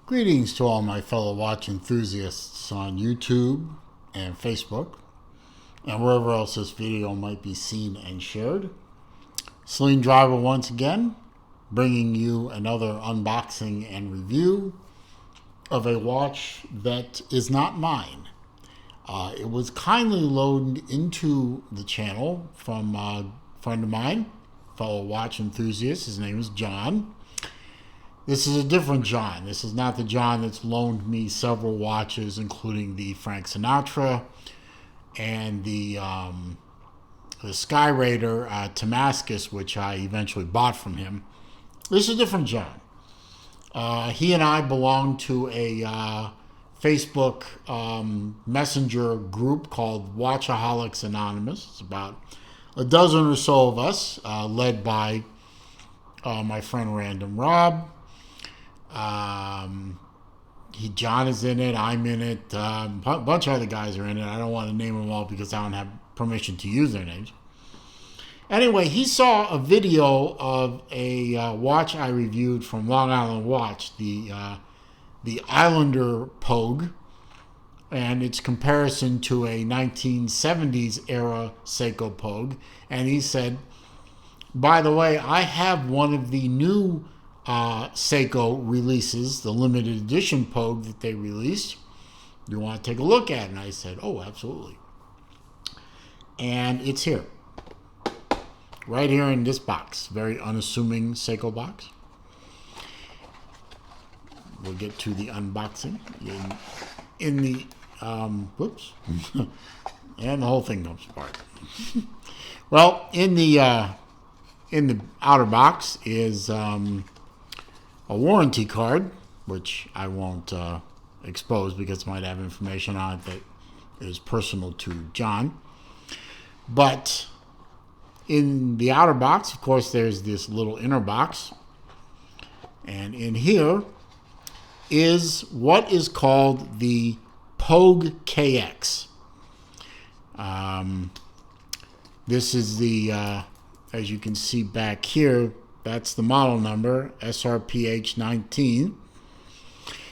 Greetings to all my fellow watch enthusiasts on YouTube and Facebook and wherever else this video might be seen and shared. Celine Driver once again, bringing you another unboxing and review of a watch that is not mine. It was kindly loaned into the channel from a friend of mine, fellow watch enthusiast. His name is John. This is a different John. This is not the John that's loaned me several watches, including the Frank Sinatra and the Sky Raider Damascus, which I eventually bought from him. This is a different John. He and I belong to a Facebook messenger group called Watchaholics Anonymous. It's about a dozen or so of us, led by my friend Random Rob. John is in it, I'm in it, a bunch of other guys are in it. I don't want to name them all because I don't have permission to use their names. Anyway, he saw a video of a watch I reviewed from Long Island Watch, the Islander Pogue, and its comparison to a 1970s era Seiko Pogue. And he said, by the way, I have one of the new Seiko releases, the limited edition Pogue that they released. You want to take a look at it? And I said, oh, absolutely. And it's here. Right here in this box. Very unassuming Seiko box. We'll get to the unboxing. In the, whoops. And the whole thing comes apart. Well, in the outer box is a warranty card, which I won't expose because it might have information on it that is personal to John. But in the outer box, of course, there's this little inner box. And in here is what is called the PogueKX. This is the, as you can see back here, that's the model number, SRPH 19.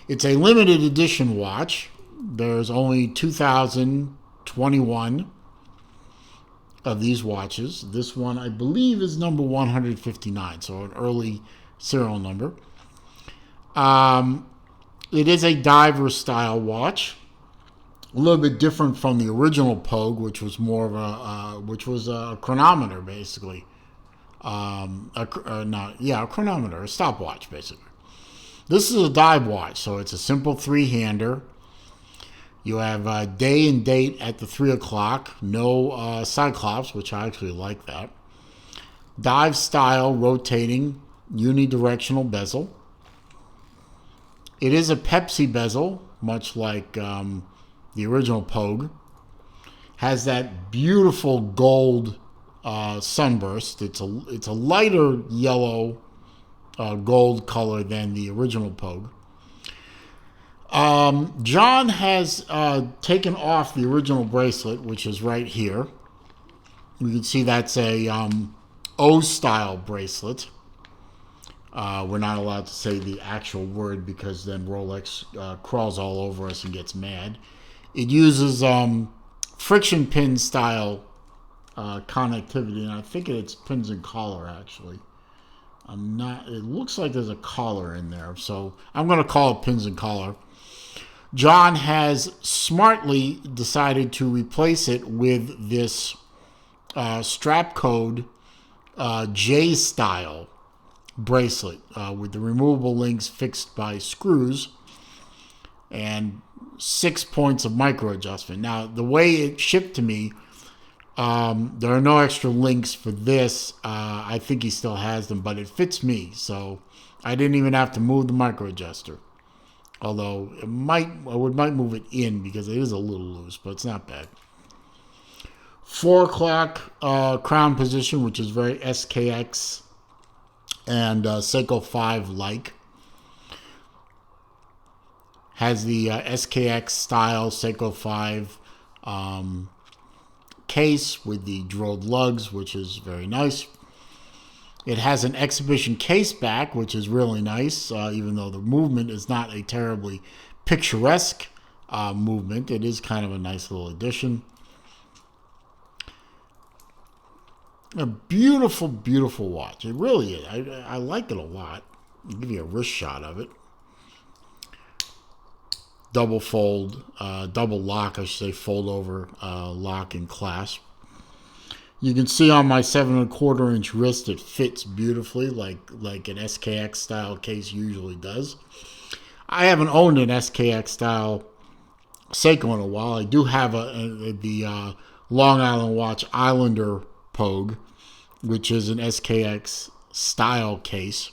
It's a limited edition watch. There's only 2,021 of these watches. This one, I believe, is number 159, so an early serial number. It is a diver style watch, a little bit different from the original Pogue, which was more of a chronometer, basically. A chronometer, a stopwatch, basically. This is a dive watch, so it's a simple three-hander. You have day and date at the 3 o'clock, no cyclops, which I actually like that. Dive style, rotating, unidirectional bezel. It is a Pepsi bezel, much like the original Pogue. Has that beautiful gold sunburst. It's a lighter yellow gold color than the original Pogue. John has taken off the original bracelet, which is right here. You can see that's a O-style bracelet. We're not allowed to say the actual word because then Rolex crawls all over us and gets mad. It uses friction pin style connectivity, and I think it's pins and collar, actually. It looks like there's a collar in there, so I'm going to call it pins and collar. John has smartly decided to replace it with this strap code J style bracelet with the removable links fixed by screws and 6 points of micro adjustment. Now, the way it shipped to me, there are no extra links for this. I think he still has them, but it fits me, so I didn't even have to move the micro adjuster. Although I might move it in because it is a little loose, but it's not bad. 4 o'clock crown position, which is very SKX and Seiko 5 like. Has the SKX style Seiko 5 case with the drilled lugs, which is very nice. It has an exhibition case back, which is really nice, even though the movement is not a terribly picturesque movement. It is kind of a nice little addition. A beautiful, beautiful watch. It really is. I like it a lot. I'll give you a wrist shot of it. Double fold, double lock, I should say, fold over lock and clasp. You can see on my 7¼ inch wrist, it fits beautifully, like an SKX style case usually does. I haven't owned an SKX style Seiko in a while. I do have the Long Island Watch Islander Pogue, which is an SKX style case.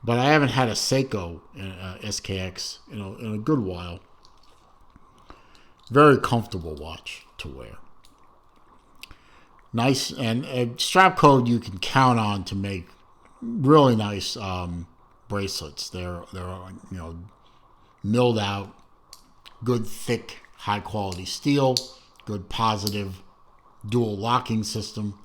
But I haven't had a Seiko SKX in a good while. Very comfortable watch to wear. Nice, and a strap code you can count on to make really nice bracelets. They're milled out, good thick, high quality steel, good positive dual locking system.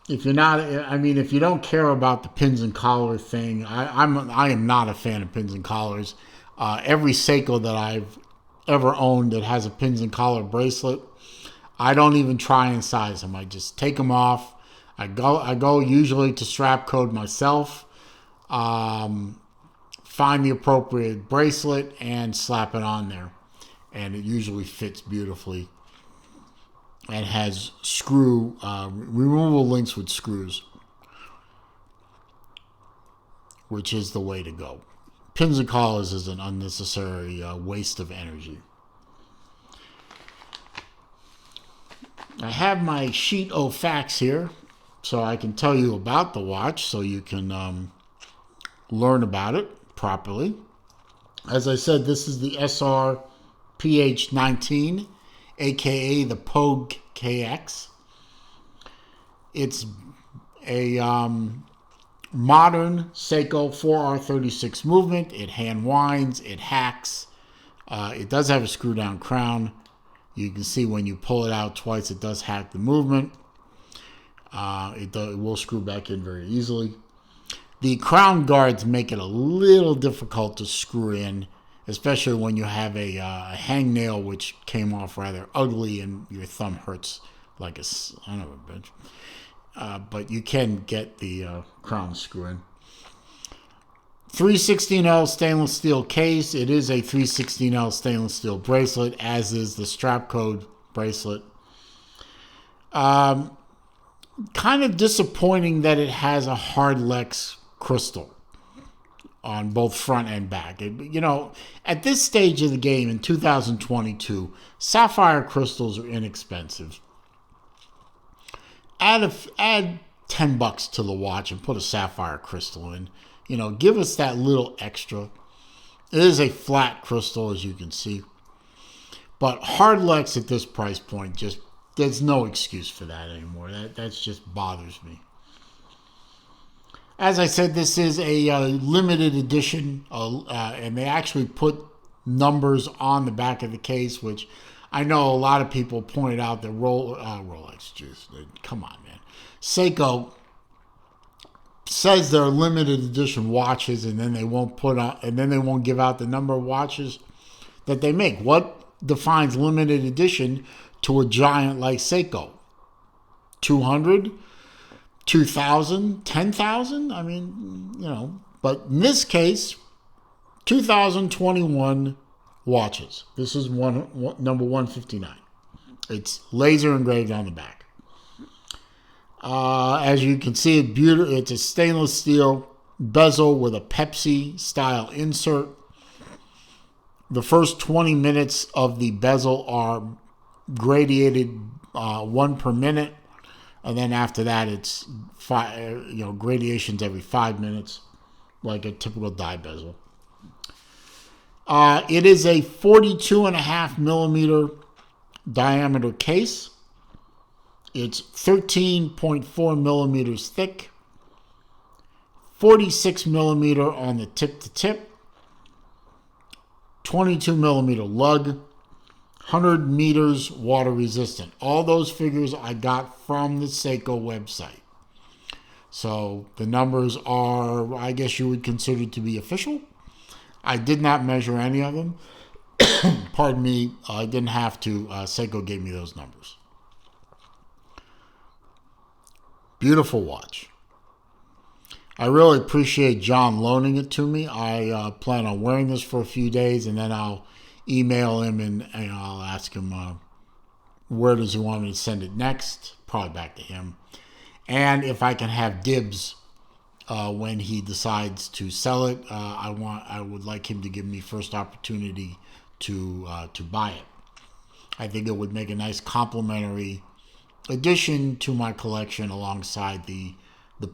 If you're not, if you don't care about the pins and collar thing, I am not a fan of pins and collars. Every Seiko that I've ever owned that has a pins and collar bracelet, I don't even try and size them. I just take them off. I go usually to strap code myself, find the appropriate bracelet and slap it on there, and it usually fits beautifully. And has screw removable links with screws, which is the way to go. Pins and collars is an unnecessary waste of energy. I have my sheet of facts here, so I can tell you about the watch, so you can learn about it properly. As I said, this is the SR PH19. AKA the PogueKX. It's a modern Seiko 4R36 movement. It hand winds, it hacks. It does have a screw down crown. You can see when you pull it out twice, it does hack the movement. It will screw back in very easily. The crown guards make it a little difficult to screw in, especially when you have a hangnail which came off rather ugly and your thumb hurts like a son of a bitch. But you can get the crown screw in. 316L stainless steel case. It is a 316L stainless steel bracelet, as is the strap code bracelet. Kind of disappointing that it has a Hardlex crystal on both front and back. At this stage of the game in 2022, sapphire crystals are inexpensive. Add $10 to the watch and put a sapphire crystal in. Give us that little extra. It is a flat crystal, as you can see. But Hardlex at this price point, there's no excuse for that anymore. That just bothers me. As I said, this is a limited edition, and they actually put numbers on the back of the case, which I know a lot of people pointed out that Rolex, come on, man. Seiko says they're limited edition watches, and then they won't give out the number of watches that they make. What defines limited edition to a giant like Seiko? 200? 2,000, 10,000. But in this case, 2021 watches. This is number 159. It's laser engraved on the back. As you can see, it's a stainless steel bezel with a Pepsi style insert. The first 20 minutes of the bezel are gradiated 1 per minute. And then after that, it's gradations every 5 minutes, like a typical die bezel. It is a 42.5 millimeter diameter case. It's 13.4 millimeters thick, 46 millimeter on the tip to tip, 22 millimeter lug, 100 meters water resistant. All those figures I got from the Seiko website. So the numbers are, I guess you would consider to be official. I did not measure any of them. Pardon me, I didn't have to. Seiko gave me those numbers. Beautiful watch. I really appreciate John loaning it to me. I plan on wearing this for a few days, and then I'll email him and I'll ask him where does he want me to send it next. Probably back to him. And if I can have dibs when he decides to sell it, I would like him to give me first opportunity to buy it. I think it would make a nice complementary addition to my collection alongside the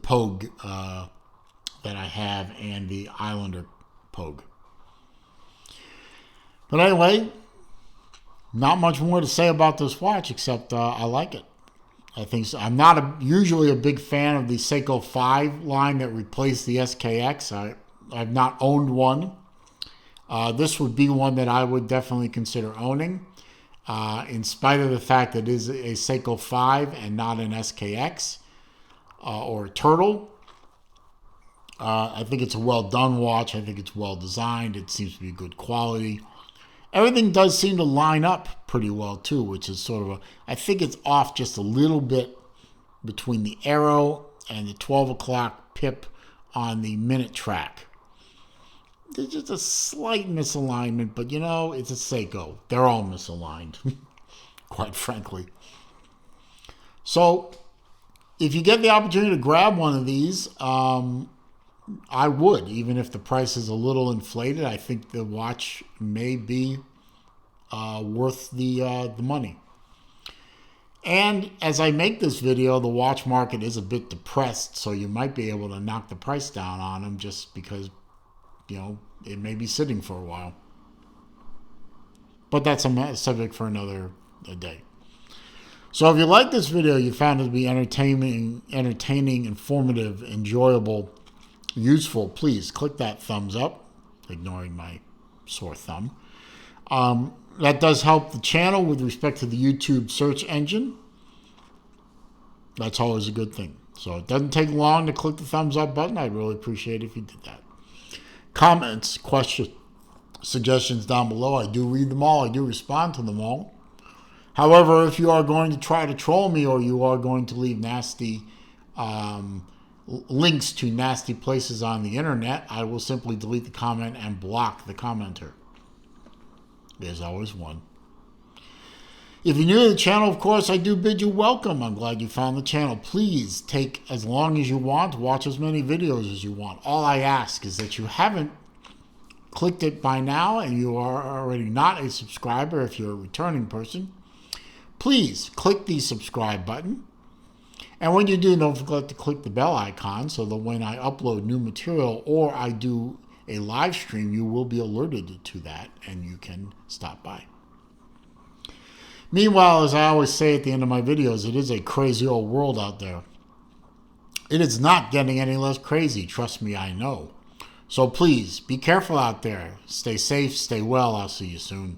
Pogue that I have and the Islander Pogue. But anyway, not much more to say about this watch except I like it. I think so. I'm not usually a big fan of the Seiko 5 line that replaced the SKX. I've not owned one. This would be one that I would definitely consider owning. In spite of the fact that it is a Seiko 5 and not an SKX or a Turtle. I think it's a well done watch. I think it's well designed. It seems to be good quality. Everything does seem to line up pretty well too, which is sort of I think it's off just a little bit between the arrow and the 12 o'clock pip on the minute track. There's just a slight misalignment, but it's a Seiko. They're all misaligned, quite frankly. So, if you get the opportunity to grab one of these, I would, even if the price is a little inflated. I think the watch may be worth the money. And as I make this video, the watch market is a bit depressed, so you might be able to knock the price down on them just because it may be sitting for a while. But that's a subject for another day. So if you like this video, you found it to be entertaining, informative, enjoyable, useful, please click that thumbs up, ignoring my sore thumb. That does help the channel with respect to the YouTube search engine. That's always a good thing. So it doesn't take long to click the thumbs up button. I'd really appreciate it if you did that. Comments, questions, suggestions down below. I do read them all. I do respond to them all. However, if you are going to try to troll me or you are going to leave nasty links to nasty places on the internet, I will simply delete the comment and block the commenter. There's always one. If you're new to the channel, of course, I do bid you welcome. I'm glad you found the channel. Please take as long as you want. Watch as many videos as you want. All I ask is that you haven't clicked it by now and you are already not a subscriber if you're a returning person. Please click the subscribe button. And when you do, don't forget to click the bell icon so that when I upload new material or I do a live stream, you will be alerted to that and you can stop by. Meanwhile, as I always say at the end of my videos, it is a crazy old world out there. It is not getting any less crazy. Trust me, I know. So please, be careful out there. Stay safe, stay well. I'll see you soon.